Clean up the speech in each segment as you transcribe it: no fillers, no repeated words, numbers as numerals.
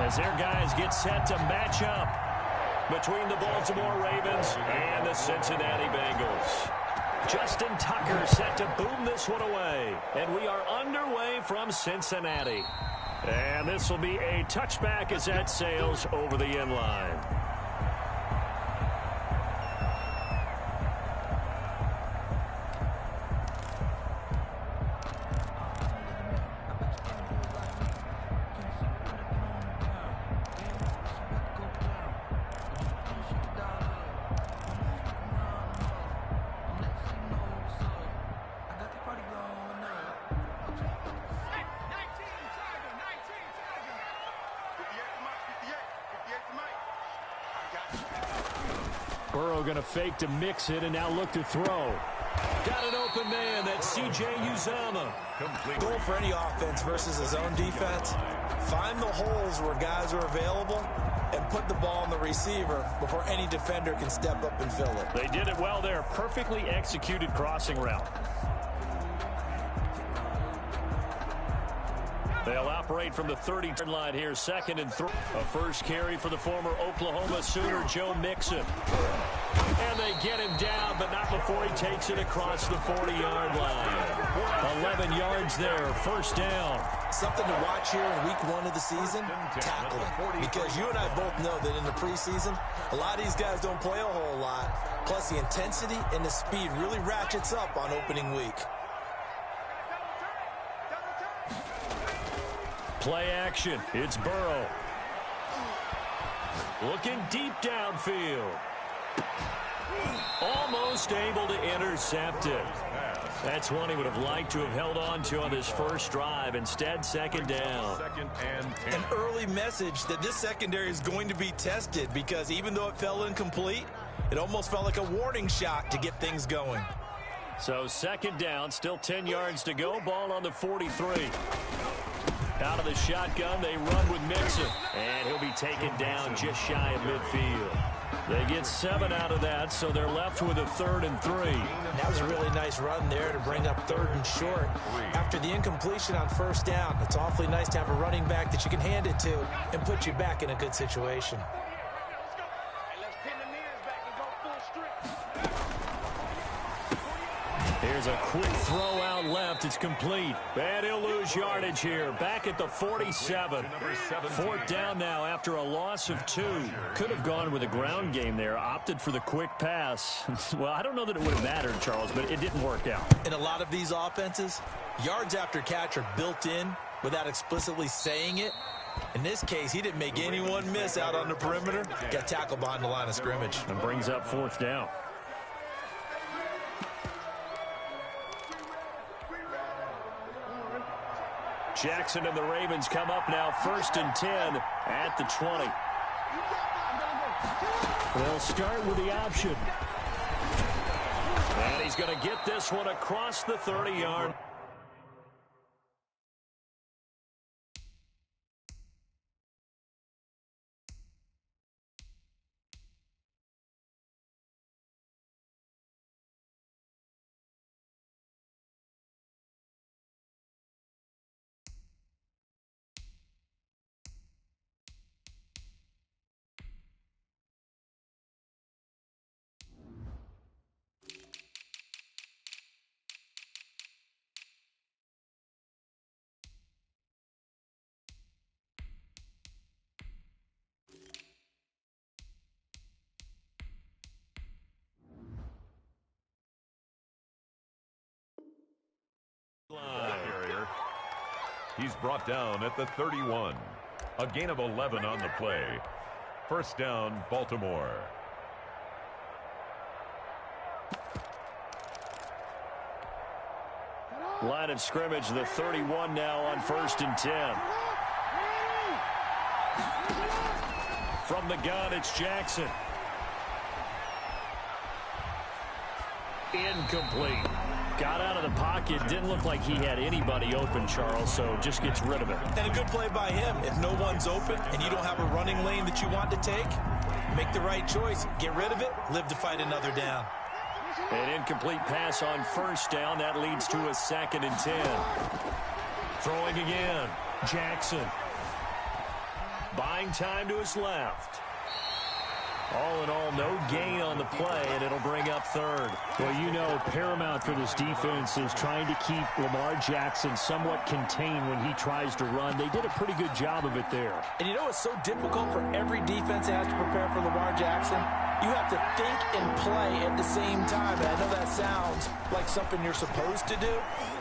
as their guys get set to match up between the Baltimore Ravens and the Cincinnati Bengals. Justin Tucker set to boom this one away. And we are underway from Cincinnati. And this will be a touchback as that sails over the end line. Burrow going to fake to mix it and now look to throw. Got an open man. That's C.J. Uzomah. Goal for any offense versus his own defense. Find the holes where guys are available and put the ball on the receiver before any defender can step up and fill it. They did it well there. Perfectly executed crossing route. They'll operate from the 30-yard line here, 2nd and 3. A first carry for the former Oklahoma Sooner, Joe Mixon. And they get him down, but not before he takes it across the 40-yard line. 11 yards there, first down. Something to watch here in week 1 of the season, tackling. Because you and I both know that in the preseason, a lot of these guys don't play a whole lot. Plus, the intensity and the speed really ratchets up on opening week. Play action. It's Burrow. Looking deep downfield. Almost able to intercept it. That's one he would have liked to have held on to on this first drive. Instead, 2nd down. An early message that this secondary is going to be tested because even though it fell incomplete, it almost felt like a warning shot to get things going. So 2nd down, still 10 yards to go. Ball on the 43. Out of the shotgun, they run with Mixon. And he'll be taken down just shy of midfield. They get 7 out of that, so they're left with a 3rd and 3. That was a really nice run there to bring up 3rd and short. After the incompletion on 1st down, it's awfully nice to have a running back that you can hand it to and put you back in a good situation. Here's a quick throw out left. It's complete. And he'll lose yardage here. Back at the 47. 4th down now after a loss of 2. Could have gone with a ground game there. Opted for the quick pass. Well, I don't know that it would have mattered, Charles, but it didn't work out. In a lot of these offenses, yards after catch are built in without explicitly saying it. In this case, he didn't make anyone miss out on the perimeter. Got tackled behind the line of scrimmage. And brings up 4th down. Jackson and the Ravens come up now 1st and 10 at the 20. They'll start with the option. And he's going to get this one across the 30-yard. He's brought down at the 31. A gain of 11 on the play. 1st down, Baltimore. Line of scrimmage, the 31 now on 1st and 10. From the gun, it's Jackson. Incomplete. Got out of the pocket. Didn't look like he had anybody open, Charles, so just gets rid of it. And a good play by him. If no one's open and you don't have a running lane that you want to take, make the right choice. Get rid of it. Live to fight another down. An incomplete pass on 1st down. That leads to a 2nd and 10. Throwing again. Jackson. By buying time to his left. All in all, no gain on the play, and it'll bring up third. Well, you know, paramount for this defense is trying to keep Lamar Jackson somewhat contained when he tries to run. They did a pretty good job of it there. And you know it's so difficult for every defense that has to prepare for Lamar Jackson? You have to think and play at the same time. And I know that sounds like something you're supposed to do,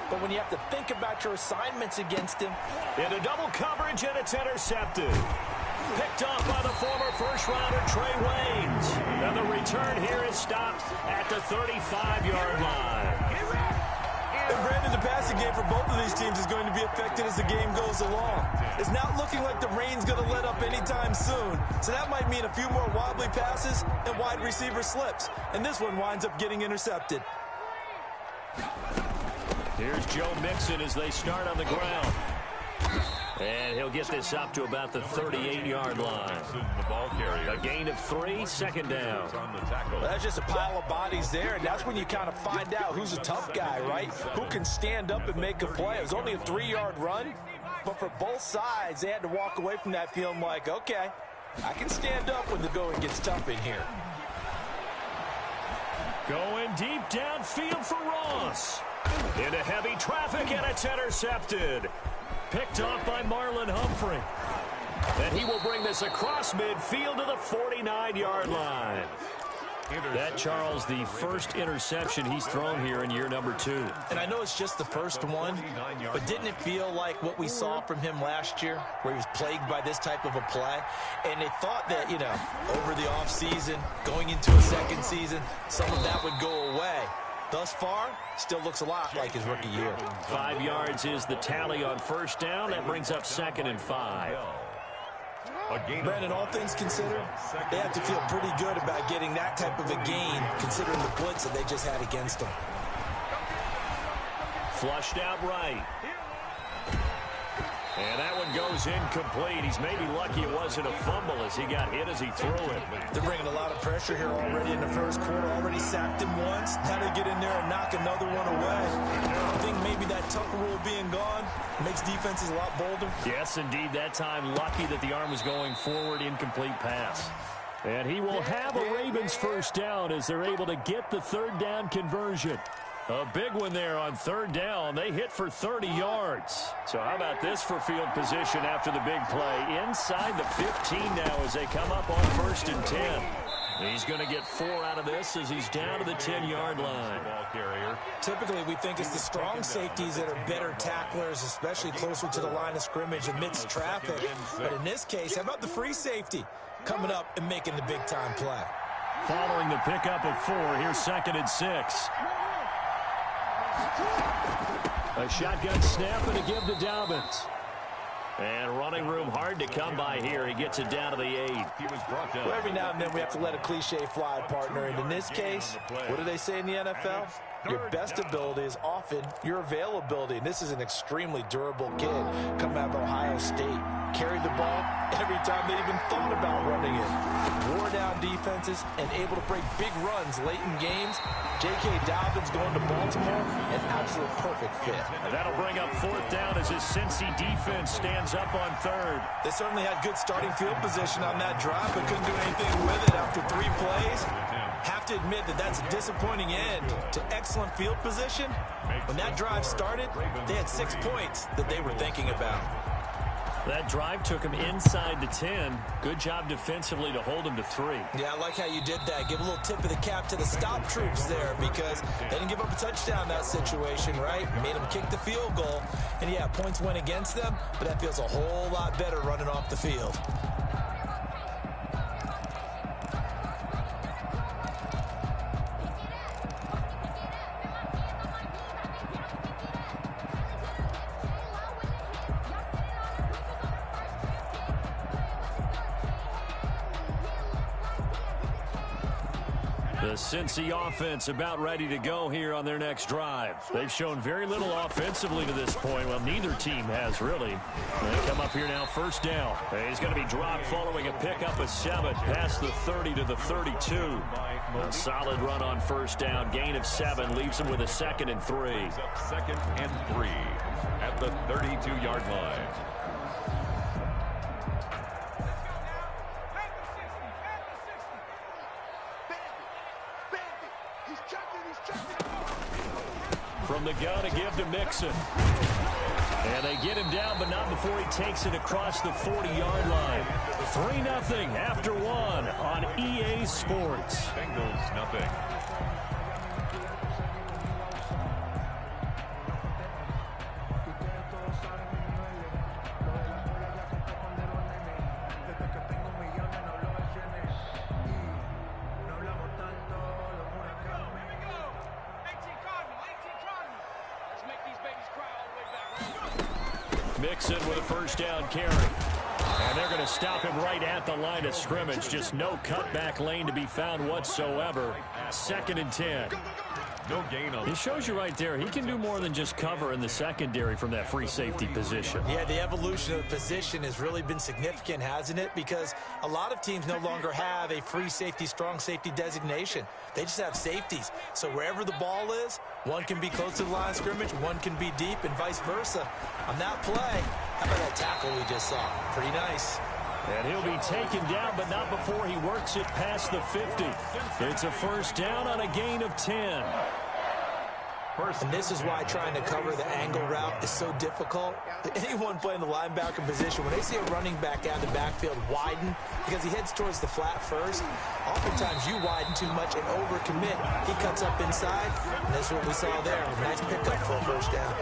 but when you have to think about your assignments against him. Into double coverage, and it's intercepted. Picked up by the former first-rounder Trey Waynes. And the return here is stopped at the 35-yard line. And Brandon, the passing game for both of these teams is going to be affected as the game goes along. It's not looking like the rain's going to let up anytime soon. So that might mean a few more wobbly passes and wide receiver slips. And this one winds up getting intercepted. Here's Joe Mixon as they start on the ground. And he'll get this up to about the 38-yard line. A gain of 3, second down. Well, that's just a pile of bodies there, and that's when you kind of find out who's a tough guy, right? Who can stand up and make a play. It was only a 3-yard run, but for both sides, they had to walk away from that feeling like, okay, I can stand up when the going gets tough in here. Going deep downfield for Ross. Into heavy traffic, and it's intercepted. Picked off by Marlon Humphrey. And he will bring this across midfield to the 49-yard line. That, Charles, the first interception he's thrown here in year number 2. And I know it's just the first one, but didn't it feel like what we saw from him last year, where he was plagued by this type of a play? And they thought that, you know, over the offseason, going into a second season, some of that would go away. Thus far, still looks a lot like his rookie year. 5 yards is the tally on first down. That brings up 2nd and 5. Brandon, all things considered, they have to feel pretty good about getting that type of a gain, considering the blitz that they just had against them. Flushed out right. And that one goes incomplete. He's maybe lucky it wasn't a fumble as he got hit as he threw it. They're bringing a lot of pressure here already in the first quarter. Already sacked him once. Now they get in there and knock another one away. I think maybe that Tucker rule being gone makes defenses a lot bolder. Yes, indeed. That time lucky that the arm was going forward. Incomplete pass. And he will have a Ravens first down as they're able to get the third down conversion. A big one there on third down. They hit for 30 yards. So how about this for field position after the big play? Inside the 15 now as they come up on 1st and 10. He's going to get 4 out of this as he's down to the 10-yard line. Typically, we think it's the strong safeties that are better tacklers, especially closer to the line of scrimmage amidst traffic. But in this case, how about the free safety coming up and making the big-time play? Following the pickup of 4, here's 2nd and 6. A shotgun snap and a give to Dobbins. And running room hard to come by here. He gets it down to the 8. Well, every now and then we have to let a cliche fly, partner. And in this case, what do they say in the NFL? Your best ability is often your availability. And this is an extremely durable kid coming out of Ohio State. Carried the ball every time they even thought about running it. Wore down defenses and able to break big runs late in games. J.K. Dobbins going to Baltimore, an absolute perfect fit. That'll bring up 4th down as his Cincy defense stands up on 3rd. They certainly had good starting field position on that drive, but couldn't do anything with it after 3 plays. Have to admit that that's a disappointing end to excellent field position. When that drive started, they had 6 points that they were thinking about. That drive took him inside the 10. Good job defensively to hold him to 3. Yeah, I like how you did that. Give a little tip of the cap to the stop troops there because they didn't give up a touchdown in that situation, right? Made them kick the field goal. And, yeah, points went against them, but that feels a whole lot better running off the field. The Cincy offense about ready to go here on their next drive. They've shown very little offensively to this point. Well, neither team has really. They come up here now, 1st down. He's going to be dropped following a pickup of 7 past the 30 to the 32. A solid run on 1st down. Gain of 7 leaves him with a 2nd and 3. 2nd and 3 at the 32-yard line. from the gun to give to Mixon. And they get him down, but not before he takes it across the 40-yard line. 3-0 after one on EA Sports. Bengals nothing. Mixon with a first down carry. And they're going to stop him right at the line of scrimmage. Just no cutback lane to be found whatsoever. 2nd and 10. No gain on. He shows you right there, he can do more than just cover in the secondary from that free safety position. Yeah, the evolution of the position has really been significant, hasn't it? Because a lot of teams no longer have a free safety, strong safety designation. They just have safeties. So wherever the ball is, one can be close to the line of scrimmage, one can be deep, and vice versa. On that play, how about that tackle we just saw? Pretty nice. And he'll be taken down, but not before he works it past the 50. It's a first down on a gain of 10. And this is why trying to cover the angle route is so difficult. Anyone playing the linebacker position, when they see a running back out of the backfield widen, because he heads towards the flat first, oftentimes you widen too much and overcommit. He cuts up inside, and that's what we saw there. A nice pickup for a first down.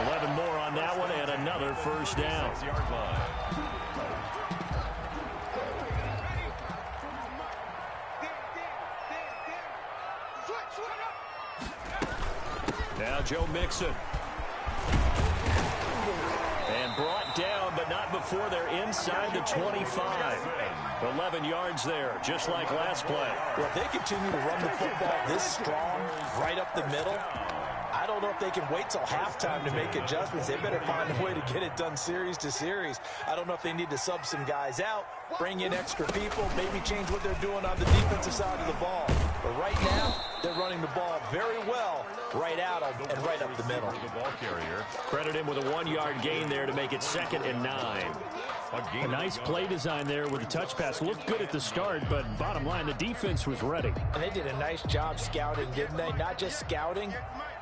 11 more on that one, and another first down. 6-yard line. Now Joe Mixon. And brought down, but not before they're inside the 25. 11 yards there, just like last play. Well, if they continue to run the football this strong, right up the middle, I don't know if they can wait till halftime to make adjustments. They better find a way to get it done series to series. I don't know if they need to sub some guys out, bring in extra people, maybe change what they're doing on the defensive side of the ball. But right now, they're running the ball very well right out of and right up the middle. The ball carrier. Credit him with a 1-yard gain there to make it 2nd and 9. A nice play design there with the touch pass. Looked good at the start, but bottom line, the defense was ready. And they did a nice job scouting, didn't they? Not just scouting,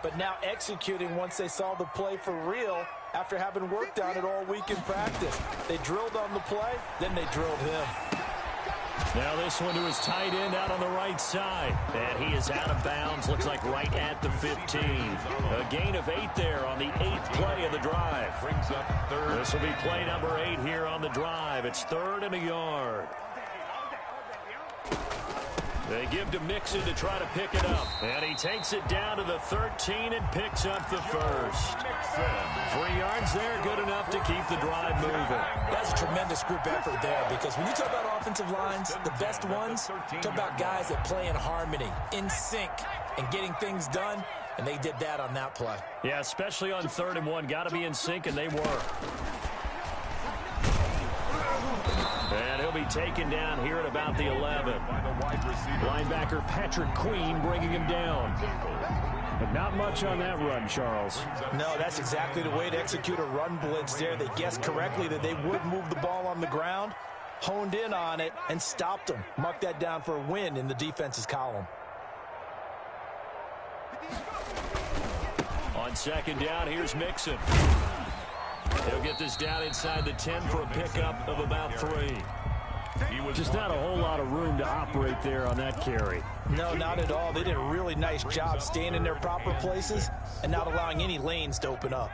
but now executing once they saw the play for real after having worked on it all week in practice. They drilled on the play, then they drilled him. Now this one to his tight end out on the right side. And he is out of bounds. Looks like right at the 15. A gain of 8 there on the 8th play of the drive. Brings up third. This will be play number 8 here on the drive. It's 3rd and a yard. They give to Mixon to try to pick it up. And he takes it down to the 13 and picks up the first. 3 yards there, good enough to keep the drive moving. That's a tremendous group effort there, because when you talk about offensive lines, the best ones, talk about guys that play in harmony, in sync, and getting things done, and they did that on that play. Yeah, especially on 3rd and 1. Got to be in sync, and they were. And he'll be taken down here at about the 11. Linebacker Patrick Queen bringing him down. But not much on that run, Charles. No, that's exactly the way to execute a run blitz there. They guessed correctly that they would move the ball on the ground, honed in on it, and stopped them. Mark that down for a win in the defense's column. On 2nd down, here's Mixon. He'll get this down inside the 10 for a pickup of about 3. Just not a whole lot of room to operate there on that carry. No, not at all. They did a really nice job staying in their proper places and not allowing any lanes to open up.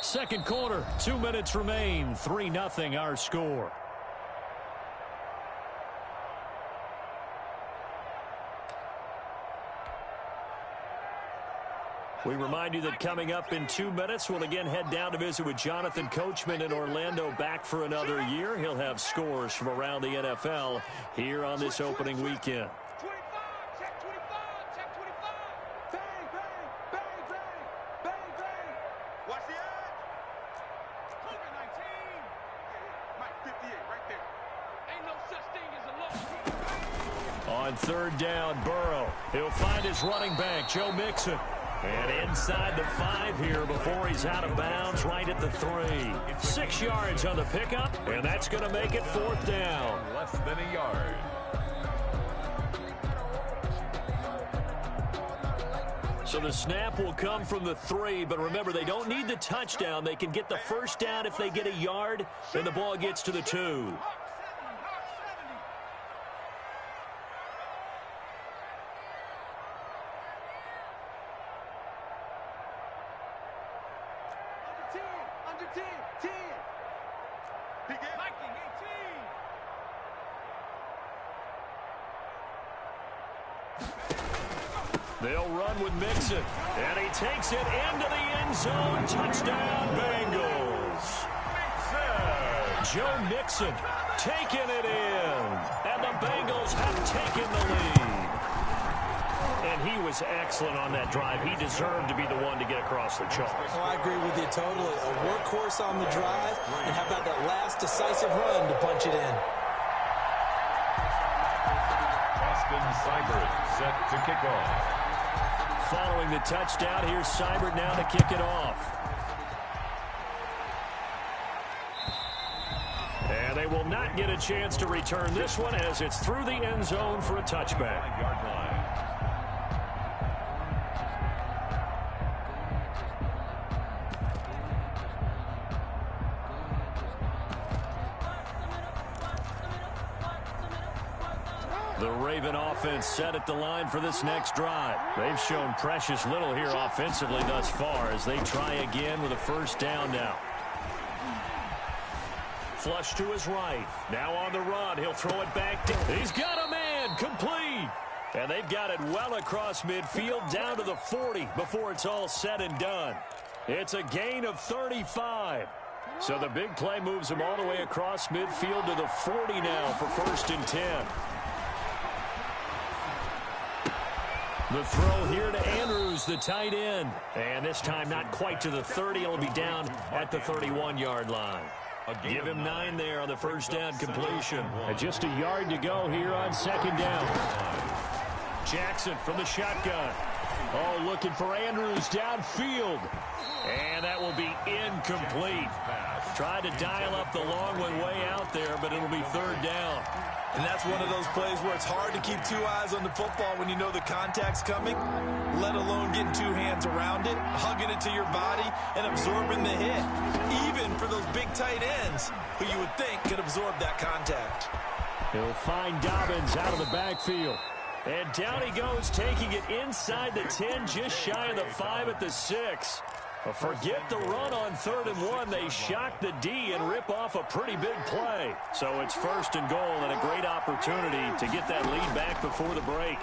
Second quarter, 2 minutes remain. 3-0 our score. We remind you that coming up in 2 minutes, we'll again head down to visit with Jonathan Coachman in Orlando, back for another year. He'll have scores from around the NFL here on this opening weekend. On third down, Burrow. He'll find his running back, Joe Mixon. And inside the 5 here before he's out of bounds, right at the 3. 6 yards on the pickup, and that's going to make it 4th down. Less than a yard. So the snap will come from the 3, but remember, they don't need the touchdown. They can get the first down if they get a yard, and the ball gets to the 2. They'll run with Mixon, and he takes it into the end zone. Touchdown, Bengals. Joe Mixon taking it in, and the Bengals have taken the lead. And he was excellent on that drive. He deserved to be the one to get across the chalk. Oh, I agree with you totally. A workhorse on the drive, and how about that last decisive run to punch it in? Seibert set to kick off. Following the touchdown, here's Seibert now to kick it off. And they will not get a chance to return this one as it's through the end zone for a touchback. 5-yard line. The Raven offense set at the line for this next drive. They've shown precious little here offensively thus far as they try again with a first down now. Flush to his right. Now on the run. He'll throw it back. He's got a man. Complete. And they've got it well across midfield down to the 40 before it's all said and done. It's a gain of 35. So the big play moves them all the way across midfield to the 40 now for 1st and 10. The throw here to Andrews, the tight end. And this time not quite to the 30. It'll be down at the 31-yard line. Give him 9 there on the first down completion. And just a yard to go here on 2nd down. Jackson from the shotgun. Oh, looking for Andrews downfield. And that will be incomplete. Tried to dial up the long one way out there, but it'll be 3rd down. And that's one of those plays where it's hard to keep 2 eyes on the football when you know the contact's coming, let alone getting 2 hands around it, hugging it to your body, and absorbing the hit, even for those big tight ends who you would think could absorb that contact. He'll find Dobbins out of the backfield. And down he goes, taking it inside the 10, just shy of the 5 at the 6. Forget the run on 3rd and 1. They shock the D and rip off a pretty big play. So it's 1st and goal and a great opportunity to get that lead back before the break.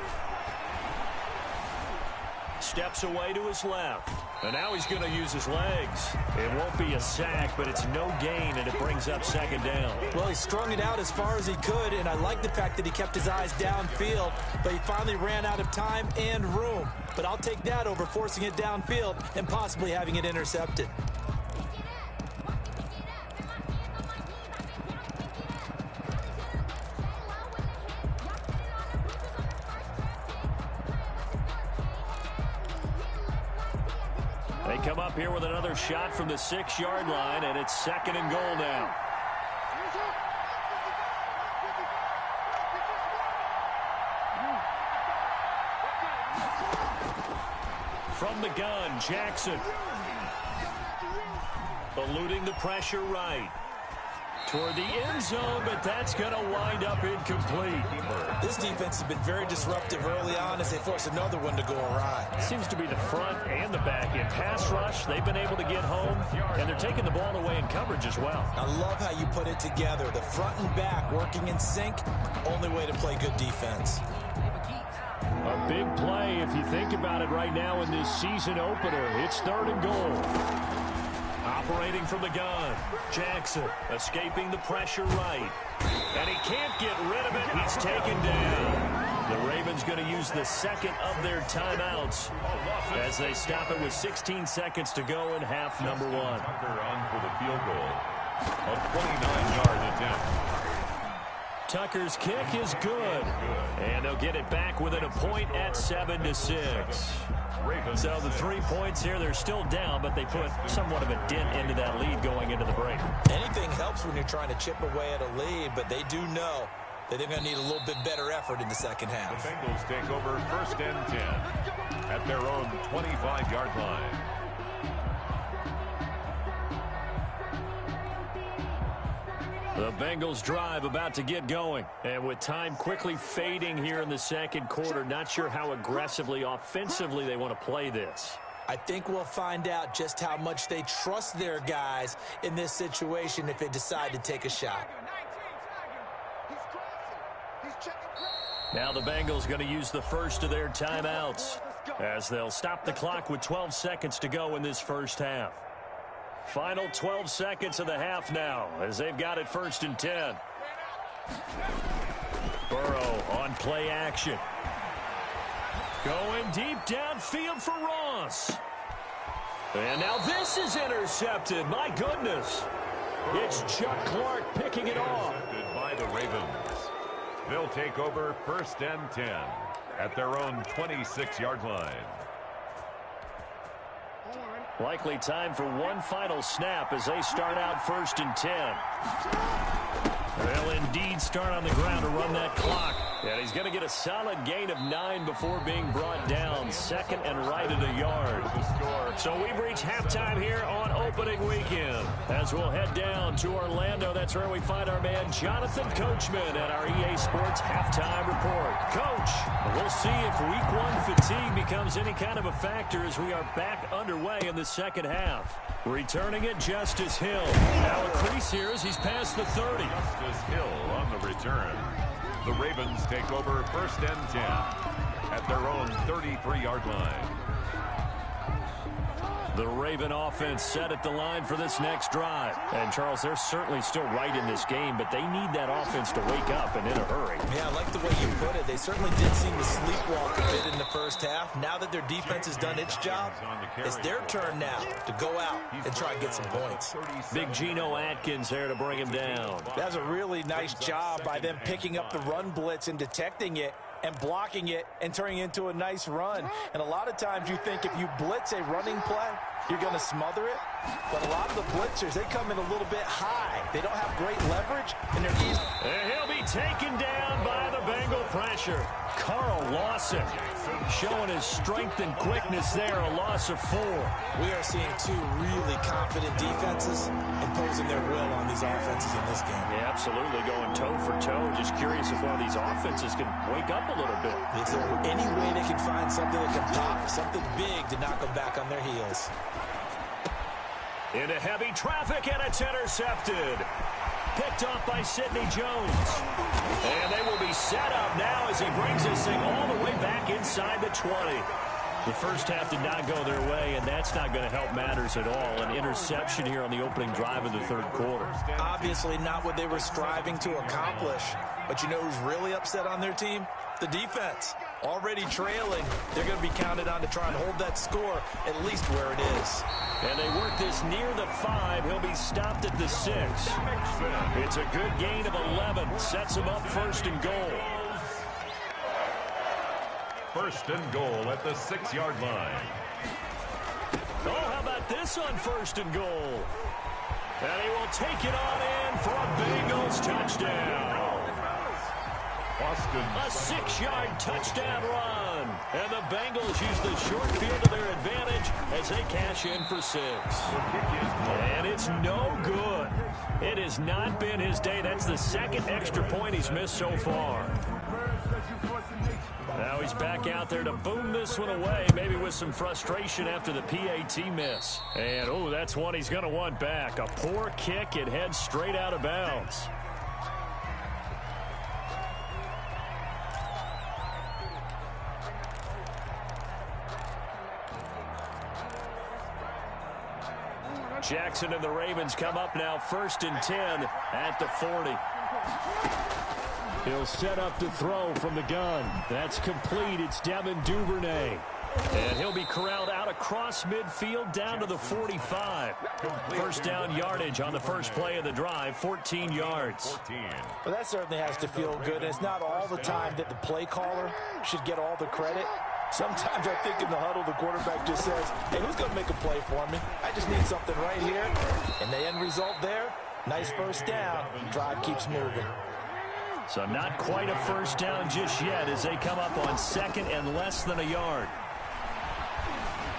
Steps away to his left. And now he's going to use his legs. It won't be a sack, but it's no gain, and it brings up 2nd down. Well, he strung it out as far as he could, and I like the fact that he kept his eyes downfield, but he finally ran out of time and room. But I'll take that over forcing it downfield and possibly having it intercepted. They come up here with another shot from the 6-yard line, and it's 2nd and goal now. From the gun, Jackson. Eluding the pressure right. Toward the end zone, but that's going to wind up incomplete. This defense has been very disruptive early on as they force another one to go awry. Seems to be the front and the back. In pass rush, they've been able to get home, and they're taking the ball away in coverage as well. I love how you put it together. The front and back working in sync, only way to play good defense. A big play if you think about it right now in this season opener. It's 3rd and goal. Operating from the gun, Jackson escaping the pressure right. And he can't get rid of it. He's taken down. The Ravens going to use the 2nd of their timeouts as they stop it with 16 seconds to go in half number 1. Tucker on for the field goal. A 29-yard attempt. Tucker's kick is good. And they'll get it back within a point at 7-6. So the 3 points here, they're still down, but they put somewhat of a dent into that lead going into the break. Anything helps when you're trying to chip away at a lead, but they do know that they're going to need a little bit better effort in the second half. The Bengals take over 1st and 10 at their own 25-yard line. The Bengals drive about to get going. And with time quickly fading here in the second quarter, not sure how aggressively, offensively they want to play this. I think we'll find out just how much they trust their guys in this situation if they decide to take a shot. Now the Bengals going to use the first of their timeouts as they'll stop the clock with 12 seconds to go in this first half. Final 12 seconds of the half now as they've got it 1st and 10. Burrow on play action. Going deep downfield for Ross. And now this is intercepted. My goodness. It's Chuck Clark picking it off. Intercepted by the Ravens. They'll take over 1st and 10 at their own 26-yard line. Likely time for one final snap as they start out 1st and 10. They'll indeed start on the ground to run that clock. And he's going to get a solid gain of 9 before being brought down. 2nd and right at a yard. So we've reached halftime here on opening weekend. As we'll head down to Orlando, that's where we find our man Jonathan Coachman at our EA Sports Halftime Report. Coach, we'll see if Week 1 fatigue becomes any kind of a factor as we are back underway in the second half. Returning it, Justice Hill. Now a crease here as he's past the 30. Justice Hill on the return. The Ravens take over 1st and 10 at their own 33-yard line. The Raven offense set at the line for this next drive. And, Charles, they're certainly still right in this game, but they need that offense to wake up and in a hurry. Yeah, I like the way you put it. They certainly did seem to sleepwalk a bit in the first half. Now that their defense has done its job, it's their turn now to go out and try and get some points. Big Geno Atkins there to bring him down. That was a really nice job by them picking up the run blitz and detecting it and blocking it and turning it into a nice run. And a lot of times you think if you blitz a running play, you're going to smother it. But a lot of the blitzers, they come in a little bit high. They don't have great leverage, and they're easy. And he'll be taken down by the Bengal pressure. Carl Lawson showing his strength and quickness there, a loss of 4. We are seeing two really confident defenses imposing their will on these offenses in this game. Yeah, absolutely, going toe for toe. Just curious if one of these offenses can wake up a little bit. Is there any way they can find something that can pop, something big to knock them back on their heels? Into heavy traffic, and it's intercepted. Picked off by Sidney Jones. And they will be set up now as he brings this thing all the way back inside the 20. The first half did not go their way, and that's not going to help matters at all. An interception here on the opening drive of the third quarter. Obviously not what they were striving to accomplish. But you know who's really upset on their team? The defense. Already trailing. They're going to be counted on to try and hold that score at least where it is. And they work this near the 5. He'll be stopped at the 6. It's a good gain of 11. Sets him up 1st and goal. 1st and goal at the 6-yard line. Oh, how about this on 1st and goal? And he will take it on in for a Bengals touchdown. Boston. A 6-yard touchdown run. And the Bengals use the short field to their advantage as they cash in for 6. And it's no good. It has not been his day. That's the second extra point he's missed so far. Now he's back out there to boom this one away, maybe with some frustration after the PAT miss. And, oh, that's one he's going to want back. A poor kick. It heads straight out of bounds. Jackson and the Ravens come up now 1st and 10 at the 40. He'll set up to throw from the gun. That's complete. It's Devin Duvernay. And he'll be corralled out across midfield down to the 45. First down yardage on the first play of the drive, 14 yards. Well, that certainly has to feel good. And it's not all the time that the play caller should get all the credit. Sometimes I think in the huddle, the quarterback just says, hey, who's going to make a play for me? I just need something right here. And the end result there, nice first down. Drive keeps moving. So not quite a first down just yet as they come up on second and less than a yard.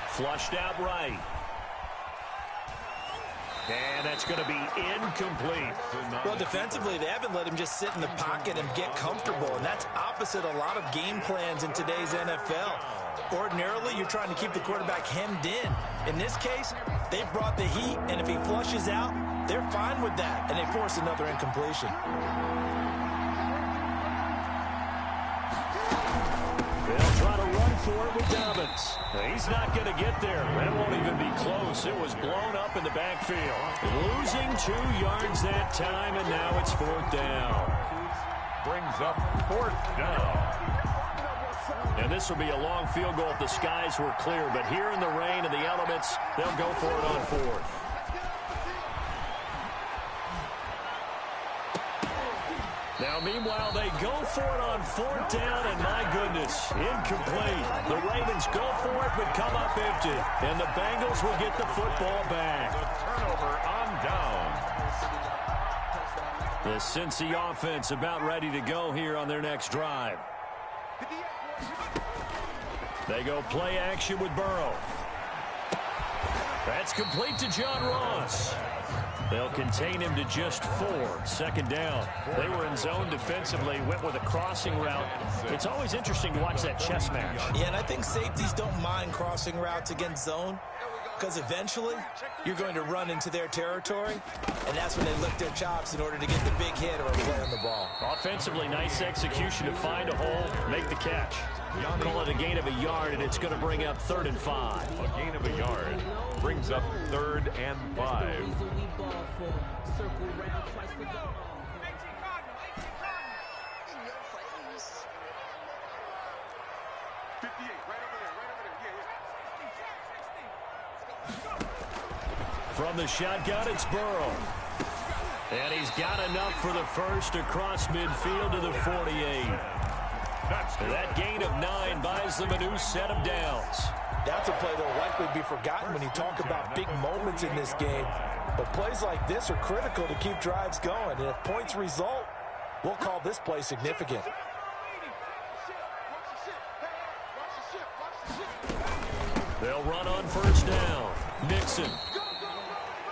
Flushed out right. And that's going to be incomplete. Well, defensively, they haven't let him just sit in the pocket and get comfortable, and that's opposite a lot of game plans in today's NFL. Ordinarily, you're trying to keep the quarterback hemmed in. In this case, they brought the heat, and if he flushes out, they're fine with that, and they force another incompletion. They'll try to run for it with Dobbins. He's not going to get there. That won't even be close. It was blown up in the backfield. Losing 2 yards that time, and now it's fourth down. Brings up fourth down. And this will be a long field goal if the skies were clear. But here in the rain and the elements, they'll go for it on fourth. Now, meanwhile, they go for it on fourth down, and my goodness, incomplete. The Ravens go for it, but come up empty. And the Bengals will get the football back. The turnover on down. The Cincy offense about ready to go here on their next drive. They go play action with Burrow. That's complete to John Ross. They'll contain him to just 4. Second down. They were in zone defensively, went with a crossing route. It's always interesting to watch that chess match. Yeah, and I think safeties don't mind crossing routes against zone because eventually you're going to run into their territory, and that's when they lick their chops in order to get the big hit or a play on the ball. Offensively, nice execution to find a hole, make the catch. Call it a gain of a yard, and it's going to bring up 3rd and 5. A gain of a yard brings up 3rd and 5. From the shotgun, it's Burrow. And he's got enough for the first across midfield to the 48. That gain of 9 buys them a new set of downs. That's a play that will likely be forgotten when you talk about big moments in this game. But plays like this are critical to keep drives going. And if points result, we'll call this play significant. They'll run on first down. Nixon.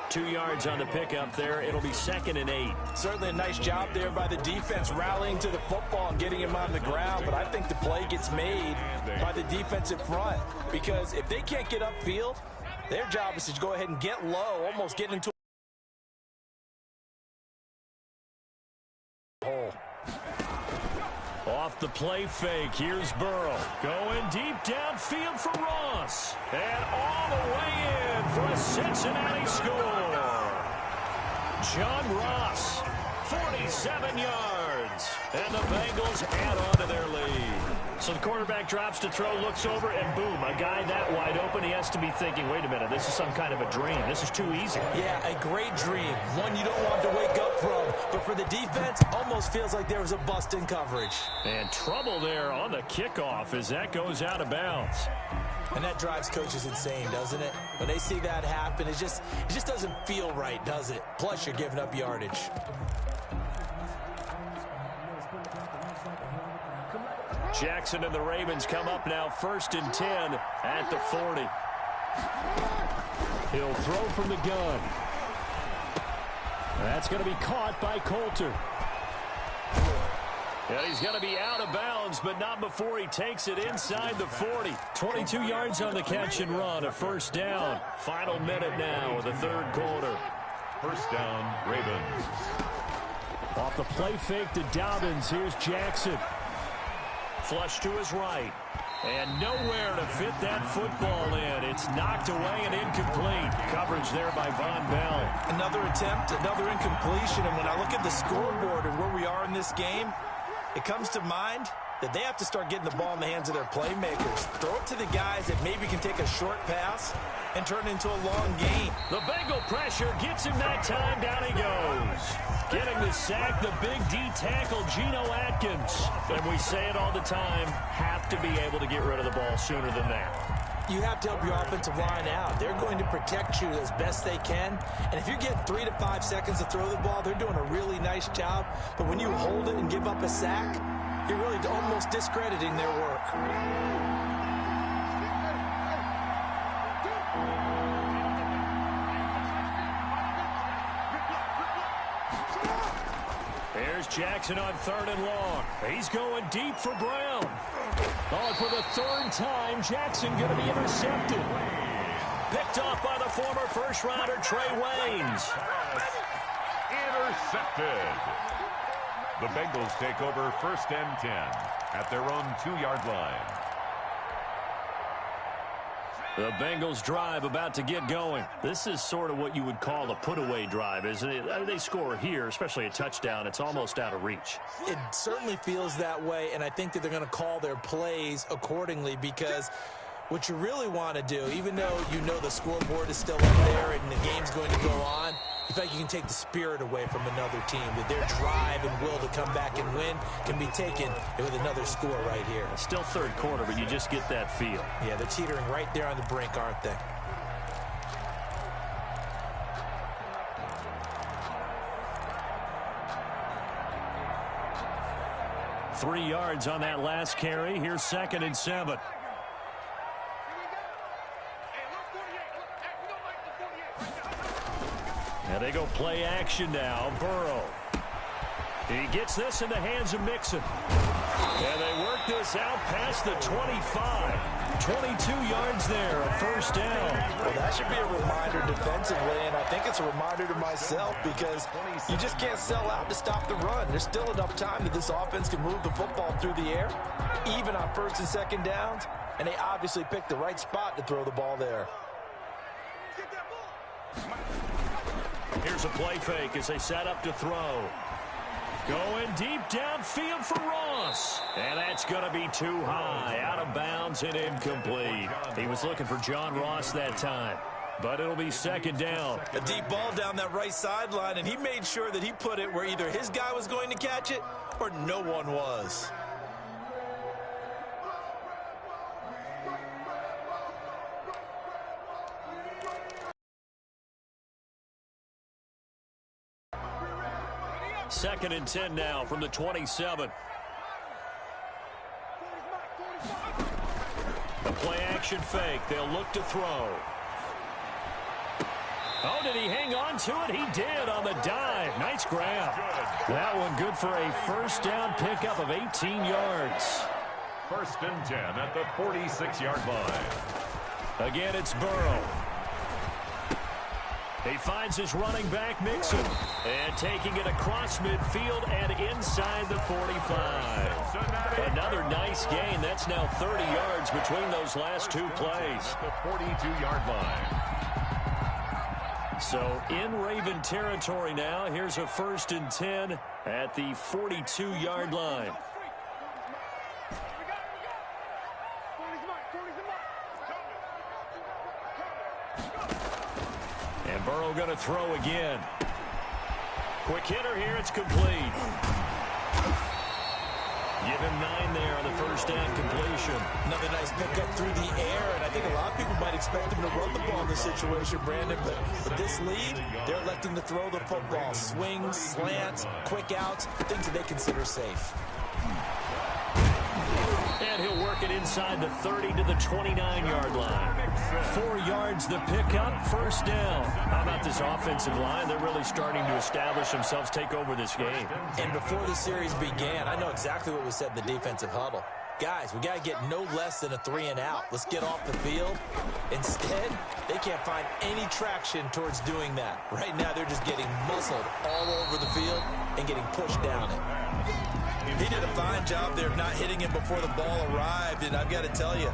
2 yards on the pickup there. It'll be 2nd and 8. Certainly a nice job there by the defense rallying to the football and getting him on the ground. But I think the play gets made by the defensive front. Because if they can't get upfield, their job is to go ahead and get low, almost get into a hole. Off the play fake, here's Burrow. Going deep downfield for Ross. And all the way in for a Cincinnati score. John Ross, 47 yards. And the Bengals add on to their lead. So the quarterback drops to throw, looks over, and boom, a guy that wide open. He has to be thinking, wait a minute, this is some kind of a dream. This is too easy. Yeah, a great dream. One you don't want to wake up from. But for the defense, almost feels like there was a bust in coverage. And trouble there on the kickoff as that goes out of bounds. And that drives coaches insane, doesn't it? When they see that happen, it just doesn't feel right, does it? Plus, you're giving up yardage. Jackson and the Ravens come up now 1st and 10 at the 40. He'll throw from the gun. That's going to be caught by Coulter. And he's going to be out of bounds, but not before he takes it inside the 40. 22 yards on the catch and run, a first down. Final minute now of the 3rd quarter. First down, Ravens. Off the play fake to Dobbins, here's Jackson. Flush to his right. And nowhere to fit that football in. It's knocked away and incomplete. Coverage there by Von Bell. Another attempt, another incompletion. And when I look at the scoreboard and where we are in this game, it comes to mind that they have to start getting the ball in the hands of their playmakers. Throw it to the guys that maybe can take a short pass and turn it into a long gain. The Bengal pressure gets him that time. Down he goes. Getting the sack, the big D tackle, Geno Atkins. And we say it all the time, have to be able to get rid of the ball sooner than that. You have to help your offensive line out. They're going to protect you as best they can. And if you get 3 to 5 seconds to throw the ball, they're doing a really nice job. But when you hold it and give up a sack, you're really almost discrediting their work. There's Jackson on 3rd and long. He's going deep for Brown. Oh, for the 3rd time, Jackson going to be intercepted. Picked off by the former first-rounder Trey Waynes. Intercepted. The Bengals take over 1st and 10 at their own 2-yard line. The Bengals drive about to get going. This is sort of what you would call a put-away drive, isn't it? They score here, especially a touchdown. It's almost out of reach. It certainly feels that way, and I think that they're going to call their plays accordingly, because what you really want to do, even though you know the scoreboard is still up there and the game's going to go on, you feel like you can take the spirit away from another team, that their drive and will to come back and win can be taken with another score right here. Still 3rd quarter, but you just get that feel. Yeah, they're teetering right there on the brink, aren't they? Three yards on that last carry. Here's 2nd and 7. And they go play action now. Burrow. He gets this in the hands of Mixon. And they work this out past the 25. 22 yards there, a 1st down. Well, that should be a reminder defensively, and I think it's a reminder to myself, because you just can't sell out to stop the run. There's still enough time that this offense can move the football through the air, even on 1st and 2nd downs, and they obviously picked the right spot to throw the ball there. Here's a play fake as they set up to throw. Going deep downfield for Ross. And that's going to be too high. Out of bounds and incomplete. He was looking for John Ross that time. But it'll be 2nd down. A deep ball down that right sideline, and he made sure that he put it where either his guy was going to catch it or no one was. Second and 10 now from the 27. A play-action fake. They'll look to throw. Oh, did he hang on to it? He did on the dive. Nice grab. That one good for a 1st down pickup of 18 yards. 1st and 10 at the 46-yard line. Again, it's Burrow. He finds his running back, Mixon, and taking it across midfield and inside the 45. Another nice gain. That's now 30 yards between those last 2 plays. The 42-yard line. So in Raven territory now. Here's a 1st and 10 at the 42-yard line. And Burrow going to throw again. Quick hitter here. It's complete. Give him 9 there on the 1st down completion. Another nice pickup through the air, and I think a lot of people might expect him to run the ball in this situation, Brandon, but with this lead, they're electing to throw the football. Swings, slants, quick outs, things that they consider safe. And he'll work it inside the 30 to the 29-yard line. 4 yards the pickup, 1st down. How about this offensive line? They're really starting to establish themselves, take over this game. And before the series began, I know exactly what was said in the defensive huddle. Guys, we got to get no less than a 3 and out. Let's get off the field. Instead, they can't find any traction towards doing that. Right now, they're just getting muscled all over the field and getting pushed down it. He did a fine job there of not hitting him before the ball arrived, and I've got to tell you,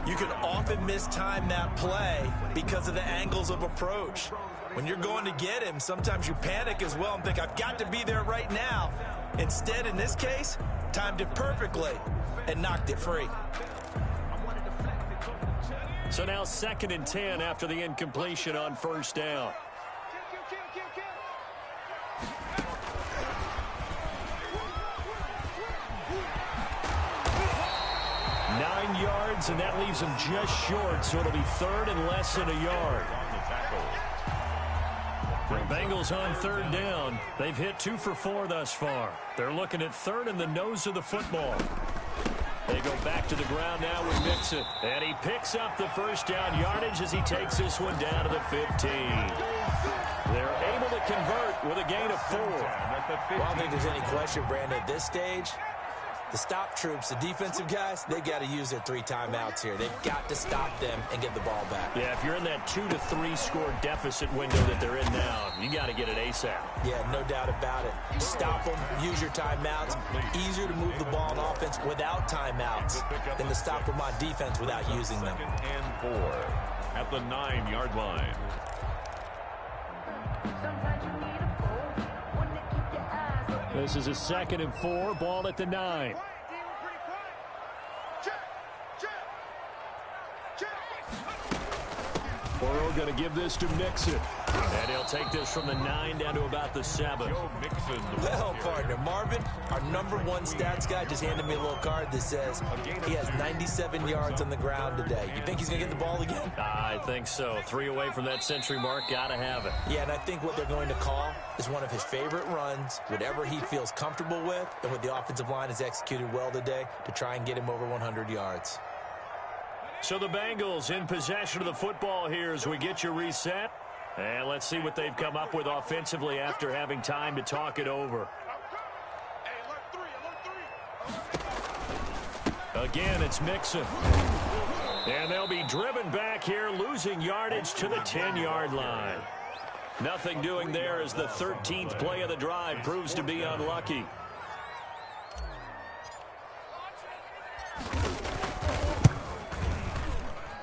you can often mistime that play because of the angles of approach. When you're going to get him, sometimes you panic as well and think, I've got to be there right now. Instead, in this case, timed it perfectly and knocked it free. So now 2nd and 10 after the incompletion on first down. Yards, and that leaves them just short, so it'll be 3rd and less than a yard. The Bengals on 3rd down. They've hit 2 for 4 thus far. They're looking at 3rd and the nose of the football. They go back to the ground now with Mixon, and he picks up the first down yardage as he takes this one down to the 15. They're able to convert with a gain of 4. Well, I don't think there's any question, Brandon, at this stage. The stop troops, the defensive guys, they got to use their 3 timeouts here. They've got to stop them and get the ball back. Yeah, if you're in that 2 to 3 score deficit window that they're in now, you got to get it ASAP. Yeah, no doubt about it. Stop them, use your timeouts. Easier to move the ball on offense without timeouts than to stop them on defense without using them. 2nd and 4 at the 9-yard line. This is a 2nd and 4, ball at the 9. Burrow going to give this to Mixon. And he'll take this from the 9 down to about the 7. Well, partner, Marvin, our #1 stats guy, just handed me a little card that says he has 97 yards on the ground today. You think he's going to get the ball again? I think so. 3 away from that century mark. Got to have it. Yeah, and I think what they're going to call is one of his favorite runs, whatever he feels comfortable with, and what the offensive line has executed well today to try and get him over 100 yards. So the Bengals in possession of the football here as we get you reset. And let's see what they've come up with offensively after having time to talk it over. Again, it's Mixon. And they'll be driven back here, losing yardage to the 10-yard line. Nothing doing there as the 13th play of the drive proves to be unlucky.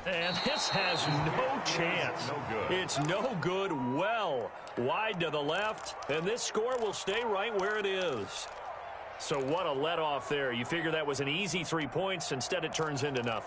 And this has no chance. No good. It's no good. Well wide to the left, and this score will stay right where it is. So what a let-off there. You figure that was an easy 3 points. Instead, it turns into nothing.